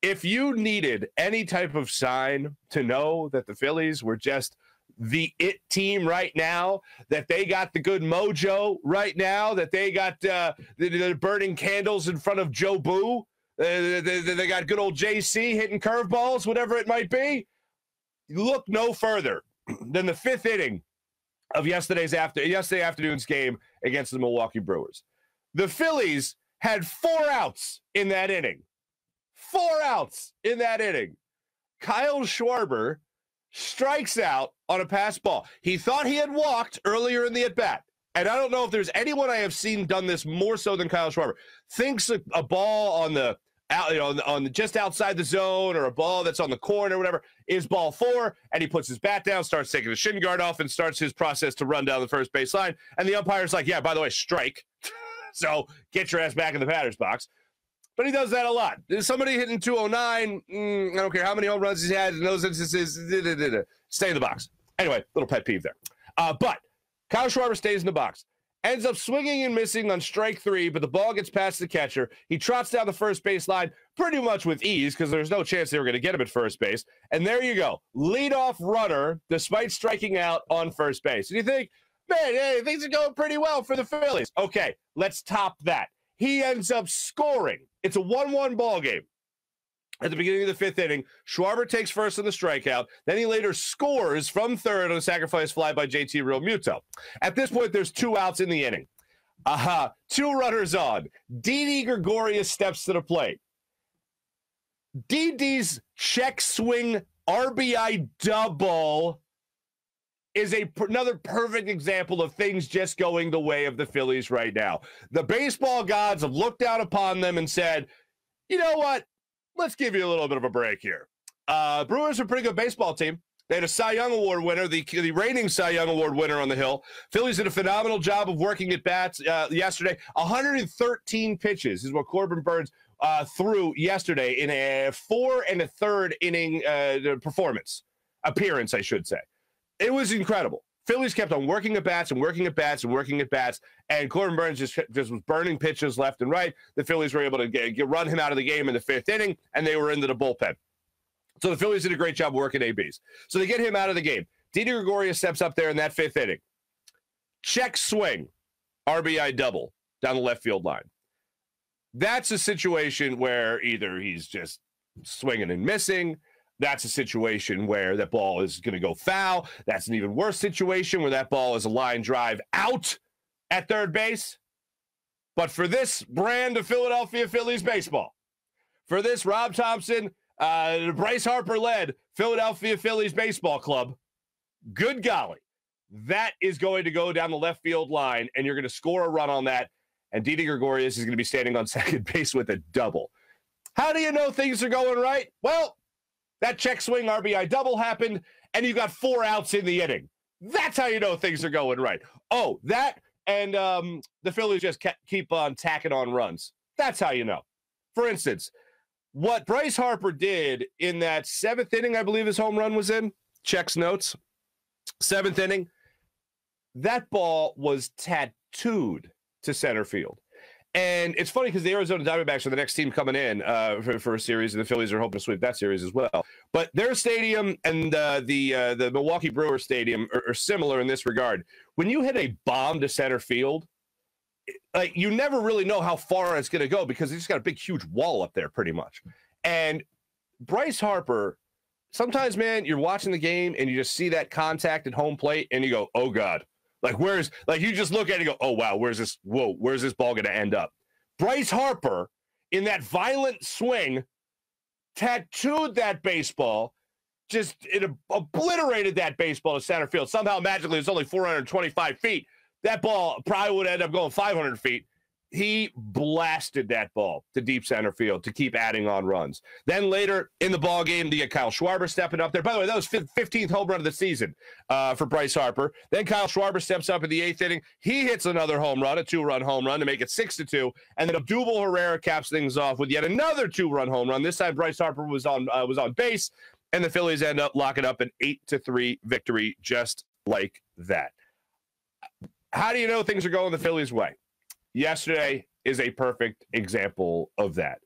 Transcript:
if you needed any type of sign to know that the Phillies were just the it team right now, that they got the good mojo right now, that they got the burning candles in front of Joe Boo, they got good old JC hitting curveballs, whatever it might be, look no further than the fifth inning of yesterday afternoon's game against the Milwaukee Brewers. The Phillies had 4 outs in that inning. 4 outs in that inning. Kyle Schwarber strikes out on a pass ball. He thought he had walked earlier in the at-bat. And I don't know if there's anyone I have seen done this more so than Kyle Schwarber. Thinks a ball on the just outside the zone, or a ball that's on the corner or whatever, is ball 4, and he puts his bat down, starts taking the shin guard off, and starts his process to run down the first base line. And the umpire's like, yeah, by the way, strike. So get your ass back in the batter's box. But he does that a lot. Somebody hitting 209, I don't care how many home runs he's had in those instances, stay in the box. Anyway, little pet peeve there. But Kyle Schwarber stays in the box. Ends up swinging and missing on strike 3, but the ball gets past the catcher. He trots down the first base line pretty much with ease, because there's no chance they were going to get him at first base. And there you go. Leadoff runner, despite striking out on first base. And you think, man, hey, things are going pretty well for the Phillies. Okay, let's top that. He ends up scoring. It's a 1-1 ball game. At the beginning of the fifth inning, Schwarber takes first on the strikeout. Then he later scores from third on a sacrifice fly by JT Realmuto. At this point, there's 2 outs in the inning. 2 runners on. Didi Gregorius steps to the plate. Didi's check swing RBI double is another perfect example of things just going the way of the Phillies right now. The baseball gods have looked down upon them and said, you know what? Let's give you a little bit of a break here. Brewers are a pretty good baseball team. They had a Cy Young Award winner, the reigning Cy Young Award winner on the hill. Phillies did a phenomenal job of working at bats yesterday. 113 pitches is what Corbin Burns threw yesterday in a 4 1/3 inning appearance, I should say. It was incredible. Phillies kept on working at bats and working at bats and working at bats, and Corbin Burns just was burning pitches left and right. The Phillies were able to run him out of the game in the 5th inning, and they were into the bullpen. So the Phillies did a great job working ABs. So they get him out of the game. Didi Gregorius steps up there in that 5th inning. Check swing, RBI double down the left field line. That's a situation where either he's just swinging and missing. That's a situation where that ball is going to go foul. That's an even worse situation where that ball is a line drive out at third base. But for this brand of Philadelphia Phillies baseball, for this Rob Thompson, Bryce Harper-led Philadelphia Phillies baseball club, good golly, that is going to go down the left field line, and you're going to score a run on that, and Didi Gregorius is going to be standing on second base with a double. How do you know things are going right? Well, that check swing RBI double happened, and you got 4 outs in the inning. That's how you know things are going right. Oh, that and the Phillies just keep on tacking on runs. That's how you know. For instance, what Bryce Harper did in that 7th inning, I believe his home run was in, checks notes, 7th inning, that ball was tattooed to center field. And it's funny because the Arizona Diamondbacks are the next team coming in for a series, and the Phillies are hoping to sweep that series as well. But their stadium and the Milwaukee Brewers stadium are similar in this regard. When you hit a bomb to center field, like, you never really know how far it's going to go because it's got a big, huge wall up there pretty much. And Bryce Harper, sometimes, man, you're watching the game and you just see that contact at home plate and you go, oh, God. You just look at it and go, oh, wow, where's this ball going to end up? Bryce Harper, in that violent swing, tattooed that baseball, it obliterated that baseball to center field. Somehow, magically, it's only 425 feet. That ball probably would end up going 500 feet. He blasted that ball to deep center field to keep adding on runs. Then later in the ball game, you get Kyle Schwarber stepping up there. By the way, that was 15th home run of the season for Bryce Harper. Then Kyle Schwarber steps up in the 8th inning. He hits another home run, a 2-run home run to make it 6-2. And then Abdul Herrera caps things off with yet another 2-run home run. This time Bryce Harper was on base, and the Phillies end up locking up an 8-3 victory just like that. How do you know things are going the Phillies' way? Yesterday is a perfect example of that.